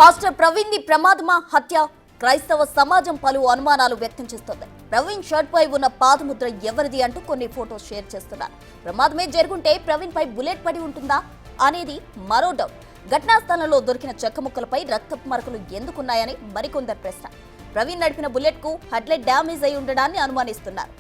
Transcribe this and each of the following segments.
Pastor Praveen the ప్రమాదమా హత్య? క్రైస్తవ సమాజం పలు అనుమానాలు వ్యక్తం చేస్తోంది. ప్రవీణ్ షర్ట్ పై ఉన్న పాదముద్ర ఎవరిది అంటూ కొన్ని ఫోటోస్ షేర్ చేస్తున్నారు. ప్రమాదమే జరుగుంటే ప్రవీణ్ పై బుల్లెట్ పడి ఉంటుందా అనేది మరో డౌట్. ఘటనా స్థలంలో దొరికిన చెక్క ముక్కలపై రక్తపు మరకలు ఎందుకున్నాయని మరికొందరు ప్రశ్న. ప్రవీణ్ నడిపిన బుల్లెట్ కు హెడ్లైట్ డ్యామేజ్ అయి ఉండడాన్ని అనుమానిస్తున్నారు.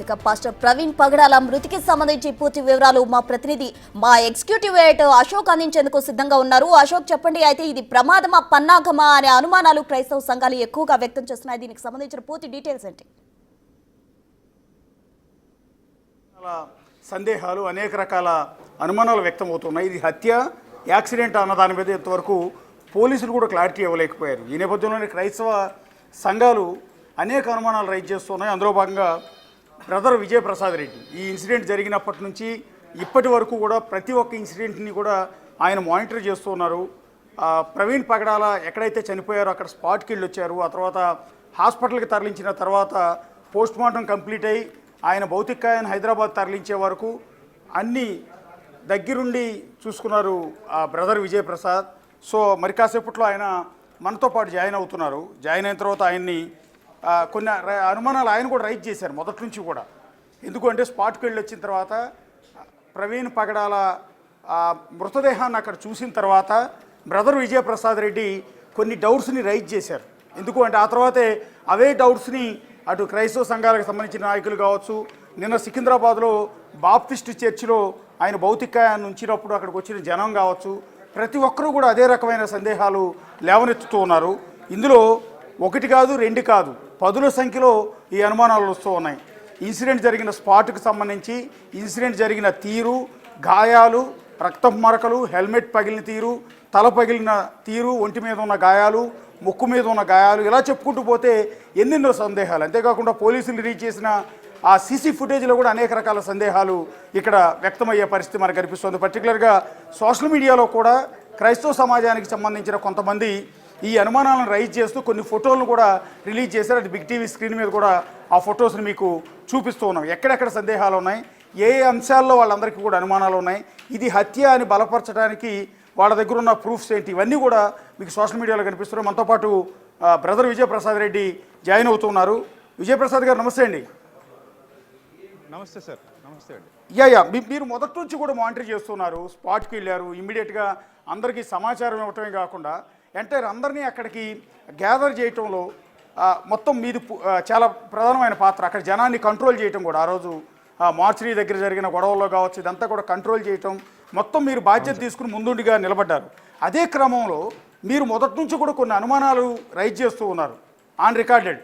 ఇక పాస్టర్ ప్రవీణ్ పగడాల మృతికి సంబంధించి పూర్తి వివరాలు మా ప్రతినిధి, మా ఎగ్జిక్యూటివ్ ఎడిటర్ అశోక్ అందించేందుకు సిద్ధంగా ఉన్నారు. అశోక్, చెప్పండి. అయితే ఇది ప్రమాదమా పన్నాగమా అనే అనుమానాలు క్రైస్తవ సంఘాలు ఎక్కువగా వ్యక్తం చేస్తున్నాయి. దీనికి సంబంధించిన పూర్తి డీటెయిల్స్ ఏంటి? సందేహాలు, అనేక రకాల అనుమానాలు వ్యక్తమవుతున్నాయి. ఇది హత్య, యాక్సిడెంట్ అన్న దాని మీద ఇంతవరకు పోలీసులు కూడా క్లారిటీ ఇవ్వలేకపోయారు. ఈ నేపథ్యంలోనే క్రైస్తవ సంఘాలు అనేక అనుమానాలు రైజ్ చేస్తున్నాయి. అందులో భాగంగా బ్రదర్ విజయప్రసాద్ రెడ్డి ఈ ఇన్సిడెంట్ జరిగినప్పటి నుంచి ఇప్పటి వరకు కూడా ప్రతి ఒక్క ఇన్సిడెంట్ని కూడా ఆయన మానిటర్ చేస్తూ ఉన్నారు. ప్రవీణ్ పగడాల ఎక్కడైతే చనిపోయారో అక్కడ స్పాట్కి వెళ్ళి వచ్చారు. ఆ తర్వాత హాస్పిటల్కి తరలించిన తర్వాత పోస్ట్ మార్టం కంప్లీట్ అయ్యి ఆయన భౌతికాయాన్ని హైదరాబాద్ తరలించే వరకు అన్నీ దగ్గరుండి చూసుకున్నారు ఆ బ్రదర్ విజయప్రసాద్. సో మరి కాసేపట్లో ఆయన మనతో పాటు జాయిన్ అవుతున్నారు. జాయిన్ అయిన తర్వాత ఆయన్ని కొన్ని అనుమానాలు ఆయన కూడా రైజ్ చేశారు మొదటి నుంచి కూడా. ఎందుకంటే స్పాట్కి వెళ్ళి వచ్చిన తర్వాత ప్రవీణ్ పగడాల మృతదేహాన్ని అక్కడ చూసిన తర్వాత బ్రదర్ విజయప్రసాద్ రెడ్డి కొన్ని డౌట్స్ని రైజ్ చేశారు. ఎందుకు అంటే ఆ తర్వాతే అవే డౌట్స్ని అటు క్రైస్తవ సంఘాలకు సంబంధించిన నాయకులు కావచ్చు, నిన్న సికింద్రాబాద్లో బాప్టిస్ట్ చర్చిలో ఆయన భౌతికాయాన్ని ఉంచినప్పుడు అక్కడికి వచ్చిన జనం కావచ్చు, ప్రతి ఒక్కరూ కూడా అదే రకమైన సందేహాలు లేవనెత్తుతూ ఉన్నారు. ఇందులో ఒకటి కాదు, రెండు కాదు, పదుల సంఖ్యలో ఈ అనుమానాలు వస్తూ ఉన్నాయి. ఇన్సిడెంట్ జరిగిన స్పాట్కి సంబంధించి ఇన్సిడెంట్ జరిగిన తీరు, గాయాలు, రక్తపు మరకలు, హెల్మెట్ పగిలిన తీరు, తల పగిలిన తీరు, ఒంటి మీద ఉన్న గాయాలు, ముక్కు మీద ఉన్న గాయాలు, ఇలా చెప్పుకుంటూ పోతే ఎన్నెన్నో సందేహాలు. అంతేకాకుండా పోలీసులు రిలీజ్ చేసిన ఆ సీసీ ఫుటేజ్లో కూడా అనేక రకాల సందేహాలు ఇక్కడ వ్యక్తమయ్యే పరిస్థితి మనకు కనిపిస్తుంది. పర్టికులర్గా సోషల్ మీడియాలో కూడా క్రైస్తవ సమాజానికి సంబంధించిన కొంతమంది ఈ అనుమానాలను రైజ్ చేస్తూ కొన్ని ఫోటోలను కూడా రిలీజ్ చేశారు. అది బిగ్ టీవీ స్క్రీన్ మీద కూడా ఆ ఫొటోస్ని మీకు చూపిస్తూ ఉన్నాం. ఎక్కడెక్కడ సందేహాలు ఉన్నాయి, ఏ అంశాల్లో వాళ్ళందరికీ కూడా అనుమానాలు ఉన్నాయి, ఇది హత్య అని బలపరచడానికి వాళ్ళ దగ్గర ఉన్న ప్రూఫ్స్ ఏంటి, ఇవన్నీ కూడా మీకు సోషల్ మీడియాలో కనిపిస్తున్నాయి. మనతో పాటు బ్రదర్ విజయప్రసాద్ రెడ్డి జాయిన్ అవుతున్నారు. విజయప్రసాద్ గారు నమస్తే అండి. నమస్తే సార్. నమస్తే అండి. యా మీరు మొదటి నుంచి కూడా మానిటర్ చేస్తున్నారు, స్పాట్కి వెళ్ళారు, ఇమ్మీడియట్గా అందరికీ సమాచారం ఇవ్వటమే కాకుండా ఎంటైర్ అందరినీ అక్కడికి గ్యాదర్ చేయటంలో మొత్తం మీది చాలా ప్రధానమైన పాత్ర. అక్కడ జనాన్ని కంట్రోల్ చేయటం కూడా, ఆ రోజు మార్చిరీ దగ్గర జరిగిన గొడవల్లో కావచ్చు, ఇదంతా కూడా కంట్రోల్ చేయటం మొత్తం మీరు బాధ్యత తీసుకుని ముందుండిగా నిలబడ్డారు. అదే క్రమంలో మీరు మొదటి నుంచి కూడా కొన్ని అనుమానాలు రైజ్ చేస్తూ ఉన్నారు, ఆన్ రికార్డెడ్.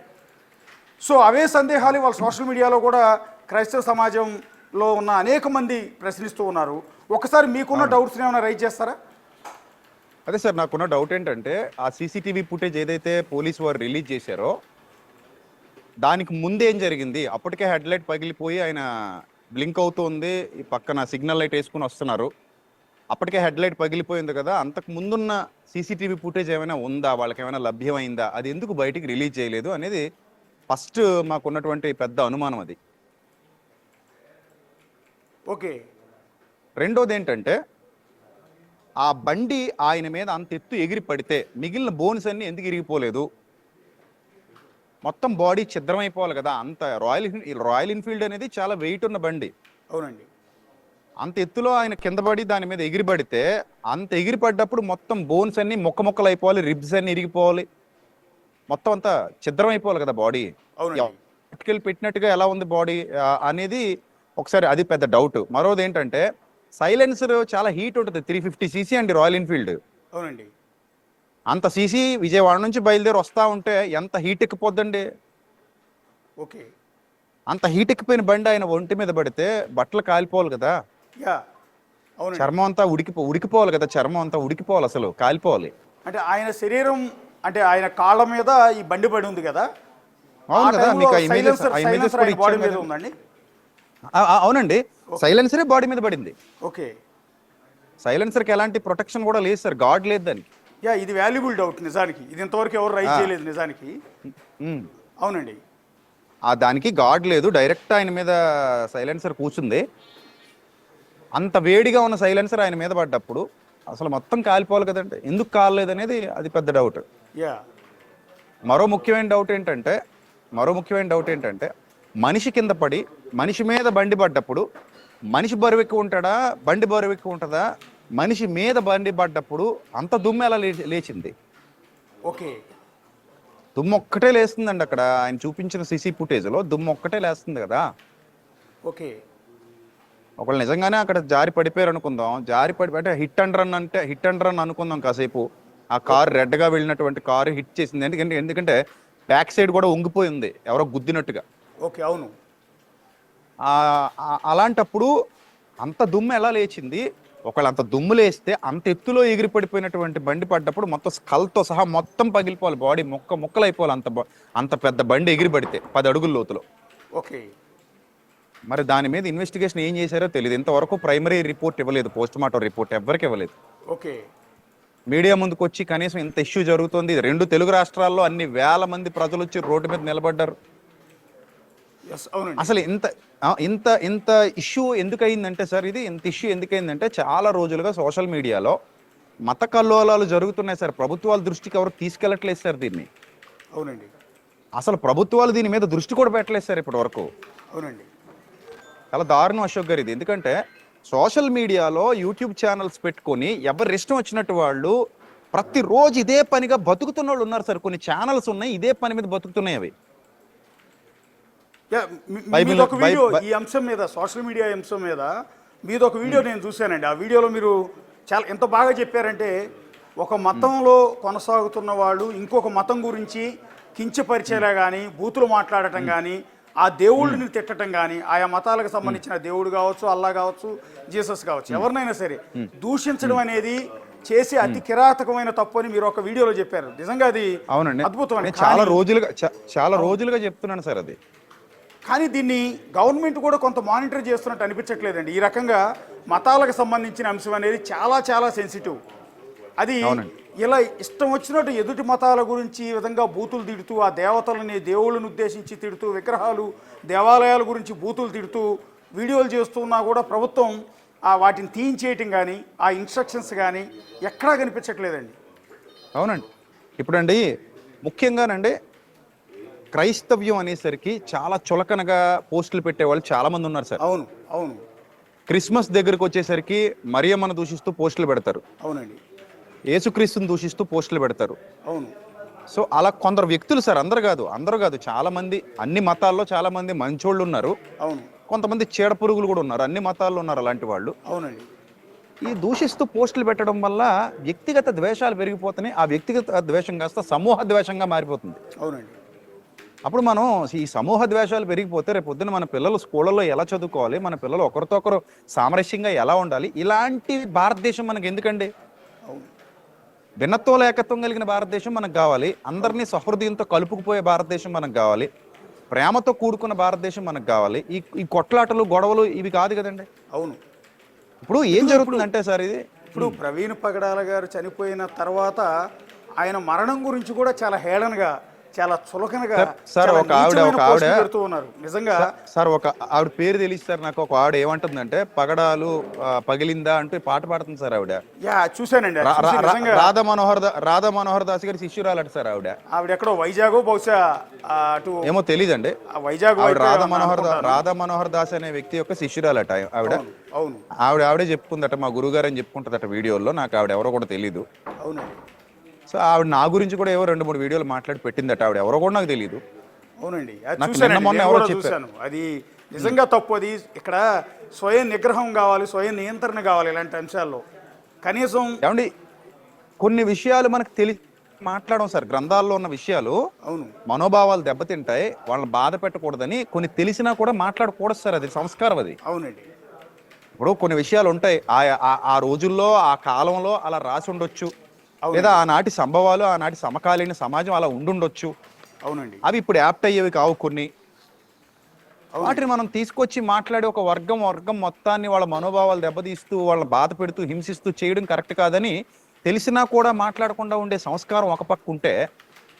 సో అవే సందేహాలు వాళ్ళ సోషల్ మీడియాలో కూడా క్రైస్తవ సమాజంలో ఉన్న అనేక మంది ప్రశ్నిస్తూ ఉన్నారు. ఒకసారి మీకున్న డౌట్స్ని ఏమైనా రైజ్ చేస్తారా? అదే సార్, నాకున్న డౌట్ ఏంటంటే ఆ సీసీటీవీ ఫుటేజ్ ఏదైతే పోలీసు వారు రిలీజ్ చేశారో దానికి ముందేం జరిగింది? అప్పటికే హెడ్ లైట్ పగిలిపోయి ఆయన బ్లింక్ అవుతుంది, ఈ పక్కన సిగ్నల్ లైట్ వేసుకుని వస్తున్నారు, అప్పటికే హెడ్ లైట్ పగిలిపోయింది కదా. అంతకు ముందున్న సీసీటీవీ ఫుటేజ్ ఏమైనా ఉందా, వాళ్ళకి ఏమైనా లభ్యమైందా, అది ఎందుకు బయటికి రిలీజ్ చేయలేదు అనేది ఫస్ట్ మాకున్నటువంటి పెద్ద అనుమానం అది. ఓకే. రెండోది ఏంటంటే ఆ బండి ఆయన మీద అంత ఎత్తు ఎగిరి పడితే మిగిలిన బోన్స్ అన్ని ఎందుకు ఇరిగిపోలేదు? మొత్తం బాడీ ఛిద్రమైపోవాలి కదా. అంత రాయల్ ఎన్ఫీల్డ్ అనేది చాలా వెయిట్ ఉన్న బండి. అవునండి. అంత ఎత్తులో ఆయన కింద పడి దాని మీద ఎగిరి పడితే అంత ఎగిరి పడ్డప్పుడు మొత్తం బోన్స్ అన్ని మొక్కలు అయిపోవాలి, రిబ్స్ అన్ని ఇరిగిపోవాలి, మొత్తం అంతా ఛిద్రమైపోవాలి కదా బాడీ. పట్టుకెళ్ళి పెట్టినట్టుగా ఎలా ఉంది బాడీ అనేది ఒకసారి అది పెద్ద డౌట్. మరోది ఏంటంటే సైలెన్సర్ చాలా హీట్ ఉంటుంది, 350 cc అండి రాయల్ ఎన్ఫీల్డ్. అవునండి. అంత సీసీ విజయవాడ నుంచి బయలుదేరి వస్తూ ఉంటే ఎంత హీట్ ఎక్కిపోద్దండి. ఓకే. అంత హీట్ ఎక్కిపోయిన బండి ఆయన ఒంటి మీద పడితే బట్టలు కాలిపోవాలి కదా, యా అవునండి. చర్మం అంతా ఉడికిపోవాలి కదా, చర్మం అంతా ఉడికిపోవాలి, అసలు కాలిపోవాలి. అంటే ఆయన శరీరం అంటే ఆయన కాళ్ళ మీద ఈ బండి పడి ఉంది కదా, అవును కదా, మీకు ఆ ఇమేజెస్ సైలెన్సర్ కూడా ఆయన బాడీ ఇచ్చాను మీద కదా. ఉందండి. అవునండి, సైలెన్సరే బాడీ మీద పడింది. ఓకే, సైలెన్సర్కి ఎలాంటి ప్రొటెక్షన్ కూడా లేదు సార్, గాడ్ లేదు దానికి. యా ఇది వాల్యుబుల్ డౌట్ నిజానికి, ఇది ఇంతవరకు ఎవరు రైజ్ చేయలేదు నిజానికి. ఉమ్. అవునండి. దానికి గాడ్ లేదు, డైరెక్ట్ ఆయన మీద సైలెన్సర్ కూర్చుంది. అంత వేడిగా ఉన్న సైలెన్సర్ ఆయన మీద పడ్డప్పుడు అసలు మొత్తం కాలిపోవాలి కదండి, ఎందుకు కాలలేదు అనేది అది పెద్ద డౌట్. యా మరో ముఖ్యమైన డౌట్ ఏంటంటే మనిషి కింద పడి మనిషి మీద బండి పడ్డప్పుడు మనిషి బరువు ఎక్కువ ఉంటాడా, బండి బరువు ఎక్కువ ఉంటుందా? మనిషి మీద బండి పడ్డప్పుడు అంత దుమ్ము ఎలా లేచింది? ఓకే, దుమ్ము ఒక్కటే లేస్తుందండి అక్కడ, ఆయన చూపించిన సీసీ ఫుటేజ్లో దుమ్ము ఒక్కటే లేస్తుంది కదా. ఓకే, ఒకళ్ళు నిజంగానే అక్కడ జారి పడిపోయారు అనుకుందాం, అంటే హిట్ అండ్ రన్ అనుకుందాం కాసేపు. ఆ కారు రెడ్గా వెళ్ళినటువంటి కారు హిట్ చేసింది, ఎందుకంటే బ్యాక్ సైడ్ కూడా ఉంగిపోయి ఉంది, ఎవరో గుద్దినట్టుగా. ఓకే, అవును. అలాంటప్పుడు అంత దుమ్ము ఎలా లేచింది? ఒకళ్ళు అంత దుమ్ము లేస్తే అంత ఎత్తులో ఎగిరి పడిపోయినటువంటి బండి పడ్డప్పుడు మొత్తం స్కల్తో సహా మొత్తం పగిలిపోవాలి, బాడీ ముక్కలు అయిపోవాలి, అంత పెద్ద బండి ఎగిరి పడితే 10 అడుగుల లోతులో. ఓకే, మరి దాని మీద ఇన్వెస్టిగేషన్ ఏం చేశారో తెలియదు, ఇంతవరకు ప్రైమరీ రిపోర్ట్ ఇవ్వలేదు, పోస్ట్ మార్టం రిపోర్ట్ ఎవరికి ఇవ్వలేదు. ఓకే, మీడియా ముందుకు వచ్చి కనీసం ఇంత ఇష్యూ జరుగుతుంది, 2 తెలుగు రాష్ట్రాల్లో అన్ని వేల మంది ప్రజలు వచ్చి రోడ్డు మీద నిలబడ్డారు, అసలు ఇంత ఇష్యూ ఎందుకయిందంటే సార్, ఇంత ఇష్యూ ఎందుకయిందంటే చాలా రోజులుగా సోషల్ మీడియాలో మత కల్లోలాలు జరుగుతున్నాయి సార్, ప్రభుత్వాల దృష్టికి ఎవరు తీసుకెళ్ళట్లేదు సార్ దీన్ని. అవునండి. అసలు ప్రభుత్వాలు దీని మీద దృష్టి కూడా పెట్టలేదు సార్ ఇప్పటి వరకు. అవునండి. చాలా దారుణం అశోక్ గారు ఇది, ఎందుకంటే సోషల్ మీడియాలో యూట్యూబ్ ఛానల్స్ పెట్టుకొని ఎవరు ఇష్టం వచ్చినట్టు వాళ్ళు ప్రతిరోజు ఇదే పనిగా బతుకుతున్న వాళ్ళు ఉన్నారు సార్. కొన్ని ఛానల్స్ ఉన్నాయి ఇదే పని మీద బతుకుతున్నాయి అవి. మీదొక వీడియో ఈ అంశం మీద, సోషల్ మీడియా అంశం మీద మీదొక వీడియో నేను చూశానండి. ఆ వీడియోలో మీరు చాలా ఎంత బాగా చెప్పారంటే, ఒక మతంలో కొనసాగుతున్న వాళ్ళు ఇంకొక మతం గురించి కించపరిచేలా కానీ, బూతులు మాట్లాడటం కానీ, ఆ దేవుళ్ళని తిట్టడం కానీ, ఆయా మతాలకు సంబంధించిన దేవుడు కావచ్చు, అల్లా కావచ్చు, జీసస్ కావచ్చు, ఎవరినైనా సరే దూషించడం అనేది చేసి అతి కిరాతకమైన తప్పు అని మీరు ఒక వీడియోలో చెప్పారు. నిజంగా అది అద్భుతం అండి. చాలా రోజులుగా చెప్తున్నాను సార్ అది. కానీ దీన్ని గవర్నమెంట్ కూడా కొంత మానిటర్ చేస్తున్నట్టు అనిపించట్లేదండి. ఈ రకంగా మతాలకు సంబంధించిన అంశం అనేది చాలా చాలా సెన్సిటివ్. అది ఇలా ఇష్టం వచ్చినట్టు ఎదుటి మతాల గురించి ఈ విధంగా బూతులు తిడుతూ, ఆ దేవతలని దేవుళ్ళని ఉద్దేశించి తిడుతూ, విగ్రహాలు దేవాలయాల గురించి బూతులు తిడుతూ వీడియోలు చేస్తున్నా కూడా ప్రభుత్వం వాటిని తీయించేయటం కానీ, ఆ ఇన్స్ట్రక్షన్స్ కానీ ఎక్కడా కనిపించట్లేదండి. అవునండి. ఇప్పుడండి ముఖ్యంగానండి క్రైస్తవ్యం అనేసరికి చాలా చులకనగా పోస్టులు పెట్టేవాళ్ళు చాలా మంది ఉన్నారు సార్. అవును అవును. క్రిస్మస్ దగ్గరకు వచ్చేసరికి మరియమ్మను దూషిస్తూ పోస్టులు పెడతారు. అవునండి. యేసుక్రీస్తుని దూషిస్తూ పోస్టులు పెడతారు. అవును. సో అలా కొందరు వ్యక్తులు సార్, అందరూ కాదు, చాలా మంది, అన్ని మతాల్లో చాలా మంది మంచోళ్ళు ఉన్నారు. అవును. కొంతమంది చీడ పురుగులు కూడా ఉన్నారు, అన్ని మతాల్లో ఉన్నారు అలాంటి వాళ్ళు. అవునండి. ఈ దూషిస్తూ పోస్టులు పెట్టడం వల్ల వ్యక్తిగత ద్వేషాలు పెరిగిపోతున్నాయి. ఆ వ్యక్తిగత ద్వేషం కాస్త సమూహ ద్వేషంగా మారిపోతుంది. అవునండి. అప్పుడు మనం ఈ సమూహ ద్వేషాలు పెరిగిపోతే రేపు పొద్దున మన పిల్లలు స్కూళ్ళలో ఎలా చదువుకోవాలి, మన పిల్లలు ఒకరితో ఒకరు సామరస్యంగా ఎలా ఉండాలి, ఇలాంటి భారతదేశం మనకి ఎందుకండి? భిన్నత్వంలో ఏకత్వం కలిగిన భారతదేశం మనకు కావాలి. అందరినీ సహృదయంతో కలుపుకుపోయే భారతదేశం మనకు కావాలి. ప్రేమతో కూడుకున్న భారతదేశం మనకు కావాలి. ఈ కొట్లాటలు గొడవలు ఇవి కాదు కదండి. అవును. ఇప్పుడు ఏం జరుగుతుందంటే సార్, ఇప్పుడు ప్రవీణ్ పగడాల గారు చనిపోయిన తర్వాత ఆయన మరణం గురించి కూడా చాలా హేళనగా, చాలా చులకనగా సార్ ఒక ఆవిడ ఉన్నారు. నిజంగా సార్ ఒక ఆవిడ పేరు తెలియదు సార్ నాకు. ఒక ఆవిడ ఏమంటుందంటే పగడాలు పగిలిందా అంటూ పాట పాడుతుంది సార్ ఆవిడ. చూసానండి. రాధా మనోహర్ దాస్ గారి శిష్యురాలట సార్ ఆవిడ. ఎక్కడో వైజాగ్ బహుశా అటు ఏమో తెలీదండి. వైజాగ్ రాధా మనోహర్ దాస్ అనే వ్యక్తి యొక్క శిష్యురాలట ఆవిడ. అవును. ఆవిడే చెప్పుకుందట, మా గురుగారు అని చెప్పుకుంటుందట వీడియోలో. నాకు ఆవిడ ఎవరో కూడా తెలీదు. అవునండి. సో ఆవిడ నా గురించి కూడా ఏవో 2-3 వీడియోలు మాట్లాడి పెట్టిందట. ఆవిడ ఎవరో కూడా నాకు తెలియదు. అవునండి. చూశాను. అది నిజంగా తప్పు. అది ఇక్కడ స్వయం నిగ్రహం కావాలి, స్వయం నియంత్రణ కావాలి. ఇలాంటి అంశాల్లో కనీసం ఏమండి కొన్ని విషయాలు మనకు మాట్లాడడం సార్. గ్రంథాల్లో ఉన్న విషయాలు అవును మనోభావాలు దెబ్బతింటాయి, వాళ్ళని బాధ పెట్టకూడదని కొన్ని తెలిసినా కూడా మాట్లాడకూడదు సార్. అది సంస్కారం. అది అవునండి ఇప్పుడు కొన్ని విషయాలు ఉంటాయి, ఆ రోజుల్లో ఆ కాలంలో అలా రాసి ఉండొచ్చు, లేదా ఆనాటి సంభవాలు ఆనాటి సమకాలీన సమాజం అలా ఉండుండొచ్చు. అవునండి అవి ఇప్పుడు యాప్ట్ అయ్యేవి కావు కొన్ని. వాటిని మనం తీసుకొచ్చి మాట్లాడి ఒక వర్గం మొత్తాన్ని వాళ్ళ మనోభావాలు దెబ్బతీస్తూ వాళ్ళని బాధ పెడుతూ హింసిస్తూ చేయడం కరెక్ట్ కాదని తెలిసినా కూడా మాట్లాడకుండా ఉండే సంస్కారం ఒక పక్క ఉంటే,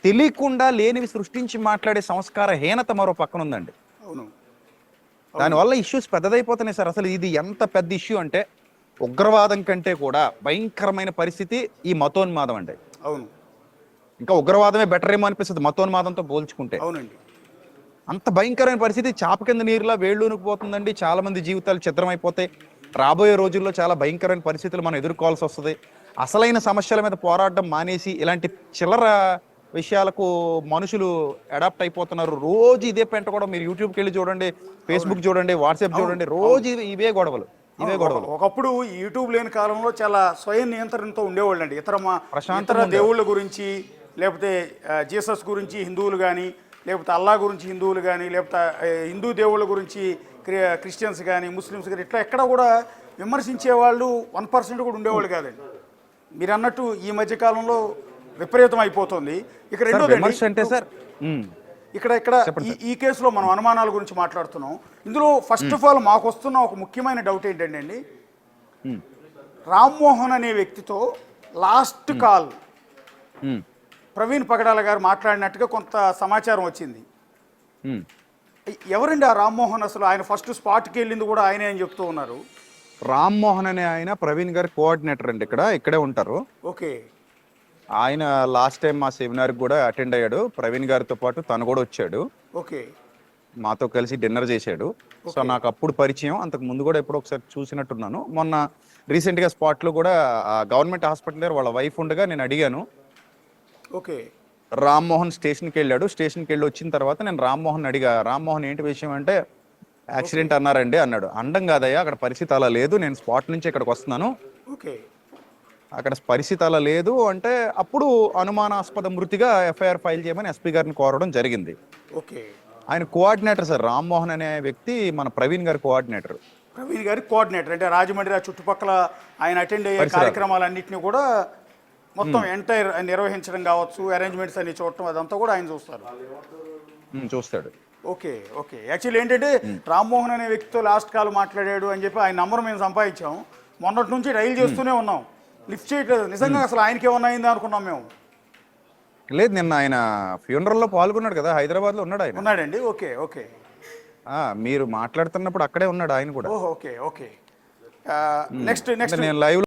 తెలియకుండా లేనివి సృష్టించి మాట్లాడే సంస్కార హీనత మరో పక్కన ఉందండి. అవును దానివల్ల ఇష్యూస్ పెద్దదైపోతున్నాయి సార్. అసలు ఇది ఎంత పెద్ద ఇష్యూ అంటే ఉగ్రవాదం కంటే కూడా భయంకరమైన పరిస్థితి ఈ మతోన్మాదం అండి. అవును ఇంకా ఉగ్రవాదమే బెటర్ ఏమో అనిపిస్తుంది మతోన్మాదంతో పోల్చుకుంటే. అవునండి అంత భయంకరమైన పరిస్థితి చాప కింద నీరులా వేళ్ళూనుకు పోతుందండి. చాలా మంది జీవితాలు ఛిద్రమైపోతాయి. రాబోయే రోజుల్లో చాలా భయంకరమైన పరిస్థితులు మనం ఎదుర్కోవాల్సి వస్తుంది. అసలైన సమస్యల మీద పోరాటం మానేసి ఇలాంటి చిల్లర విషయాలకు మనుషులు అడాప్ట్ అయిపోతున్నారు. రోజు ఇదే పెంట కూడా. మీరు యూట్యూబ్కి వెళ్ళి చూడండి, ఫేస్బుక్ చూడండి, వాట్సాప్ చూడండి, రోజు ఇవే గొడవలు. ఒకప్పుడు యూట్యూబ్ లేని కాలంలో చాలా స్వయం నియంత్రణతో ఉండేవాళ్ళు అండి. ఇతర దేవుళ్ళ గురించి, లేకపోతే జీసస్ గురించి హిందువులు కానీ, లేకపోతే అల్లా గురించి హిందువులు కానీ, లేకపోతే హిందూ దేవుళ్ళ గురించి క్రిస్టియన్స్ కానీ, ముస్లిమ్స్ కానీ, ఇట్లా ఎక్కడ కూడా విమర్శించే వాళ్ళు 1% కూడా ఉండేవాళ్ళు కాదండి. మీరు అన్నట్టు ఈ మధ్య కాలంలో విపరీతం అయిపోతుంది. ఇక రెండోది సార్, ఇక్కడ ఈ కేసులో మనం అనుమానాల గురించి మాట్లాడుతున్నాం. ఇందులో ఫస్ట్ ఆఫ్ ఆల్ మాకు వస్తున్న ఒక ముఖ్యమైన డౌట్ ఏంటంటే అండి, రామ్మోహన్ అనే వ్యక్తితో లాస్ట్ కాల్ ప్రవీణ్ పగడాల గారు మాట్లాడినట్టుగా కొంత సమాచారం వచ్చింది. ఎవరండి ఆ రామ్మోహన్? అసలు ఆయన ఫస్ట్ స్పాట్కి వెళ్ళింది కూడా ఆయనే అని చెప్తూ ఉన్నారు. రామ్మోహన్ అనే ఆయన ప్రవీణ్ గారి కోఆర్డినేటర్ అండి. ఇక్కడే ఉంటారు. ఓకే. ఆయన లాస్ట్ టైం మా సెమినార్కి కూడా అటెండ్ అయ్యాడు. ప్రవీణ్ గారితో పాటు తను కూడా వచ్చాడు. ఓకే. మాతో కలిసి డిన్నర్ చేశాడు. సో నాకు అప్పుడు పరిచయం. అంతకు ముందు కూడా ఎప్పుడో ఒకసారి చూసినట్టున్నాను. మొన్న రీసెంట్గా స్పాట్లో కూడా గవర్నమెంట్ హాస్పిటల్ దగ్గర వాళ్ళ వైఫ్ ఉండగా నేను అడిగాను. ఓకే. రామ్మోహన్ స్టేషన్కి వెళ్ళాడు. స్టేషన్కి వెళ్ళి వచ్చిన తర్వాత నేను రామ్మోహన్ అడిగా, రామ్మోహన్ ఏంటి విషయం అంటే, యాక్సిడెంట్ అన్నారండి అన్నాడు. అండం కాదయ్యా, అక్కడ పరిస్థితి అలా లేదు, నేను స్పాట్ నుంచి ఇక్కడికి వస్తున్నాను, ఓకే, అక్కడ పరిస్థితి అలా లేదు అంటే అప్పుడు అనుమానాస్పద మృతిగా ఎఫ్ఐఆర్ ఫైల్ చేయమని ఎస్పీ గారిని కోరడం జరిగింది. ఓకే. ఆయన కోఆర్డినేటర్ సార్, రామ్మోహన్ అనే వ్యక్తి మన ప్రవీణ్ గారి కోఆర్డినేటర్. ప్రవీణ్ గారి కోఆర్డినేటర్ అంటే రాజమండ్రి చుట్టుపక్కల ఆయన అటెండ్ అయ్యే కార్యక్రమాలన్నింటినీ కూడా మొత్తం ఎంటైర్ నిర్వహించడం కావచ్చు, అరేంజ్మెంట్స్ అన్ని చూడటం అదంతా కూడా ఆయన చూస్తాడు. ఓకే. ఓకే. యాక్చువల్లీ ఏంటంటే రామ్మోహన్ అనే వ్యక్తితో లాస్ట్ కాల్ మాట్లాడాడు అని చెప్పి ఆయన నంబర్ మేము సంపాదించాం. మొన్నటి నుంచి డైల్ చేస్తూనే ఉన్నాం, లిఫ్ట్ చేయట్లేదు. నిజంగా అసలు ఆయనకి ఏమన్నా అయిందా అనుకున్నాం మేము. లేదు, నిన్న ఆయన ఫ్యూనరల్లో పాల్గొన్నాడు కదా, హైదరాబాద్లో ఉన్నాడు ఆయన. ఉన్నాడండి. ఓకే. ఓకే. మీరు మాట్లాడుతున్నప్పుడు అక్కడే ఉన్నాడు ఆయన కూడా. ఓకే. ఓకే. నెక్స్ట్ నేను లైవ్